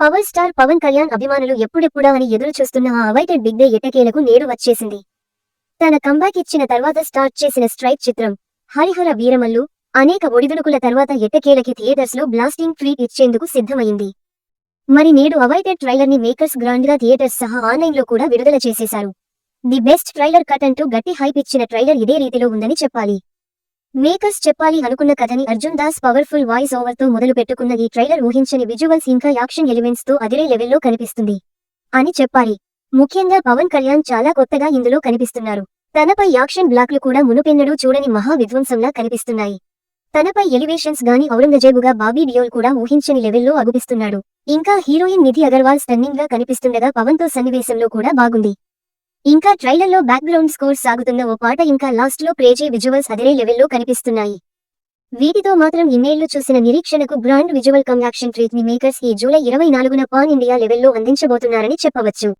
Power star Pawan Kalyan అభిమానులు ఎప్పుడెప్పుడా అని ఎదురు చూస్తున్న ఆ అవైటెడ్ బిగ్ డే ఎట్టకేలకు నేడు వచ్చేసింది. తన కంబ్యాక్ ఇచ్చిన తర్వాత స్టార్ట్ చేసిన స్ట్రైక్ చిత్రం హరిహర వీరమల్లు అనేక ఒడిదుడుకుల తర్వాత ఎట్టకేలకి థియేటర్స్ లో బ్లాస్టింగ్ ట్రీట్ ఇచ్చేందుకు సిద్ధమైంది. మరి నేడు అవైటెడ్ ట్రైలర్ ని మేకర్స్ గ్రాండ్ గా థియేటర్స్ సహా ఆన్లైన్ లో కూడా విడుదల చేసేశారు. ది బెస్ట్ ట్రైలర్ కట్ అంటూ గట్టి హైప్ ఇచ్చిన ట్రైలర్ ఇదే రీతిలో ఉందని చెప్పాలి. మేకర్స్ చెప్పాలి అనుకున్న కథని Arjun Das powerful voice over తో మొదలు పెట్టుకున్న ఈ ట్రైలర్ ఊహించని విజువల్స్ ఇంకా యాక్షన్ ఎలిమెంట్స్ తో అదిరే లెవెల్లో కనిపిస్తుంది అని చెప్పాలి. ముఖ్యంగా పవన్ కళ్యాణ్ చాలా కొత్తగా ఇందులో కనిపిస్తున్నారు. తనపై యాక్షన్ బ్లాక్లు కూడా మునుపెన్నడూ చూడని మహా విధ్వంసంలా కనిపిస్తున్నాయి. తనపై ఎలివేషన్స్ గాని ఔరంగజేబుగా బాబీ డియోల్ కూడా ఊహించని లెవెల్లో అగుపిస్తున్నాడు. ఇంకా హీరోయిన్ నిధి అగర్వాల్ స్టన్నింగ్ గా కనిపిస్తుండగా పవన్ తో సన్నివేశంలో కూడా బాగుంది. ఇంకా ట్రైలర్లో బ్యాక్గ్రౌండ్ స్కోర్ సాగుతున్న ఓ పాట ఇంకా లాస్ట్ లో క్రేజీ విజువల్స్ అదిరే లెవెల్లో కనిపిస్తున్నాయి. వీటితో మాత్రం ఇన్నేళ్లు చూసిన నిరీక్షణకు brand visual come action treat ని మేకర్స్ ఈ జూలై 24న పాన్ ఇండియా లెవెల్లో అందించబోతున్నారని చెప్పవచ్చు.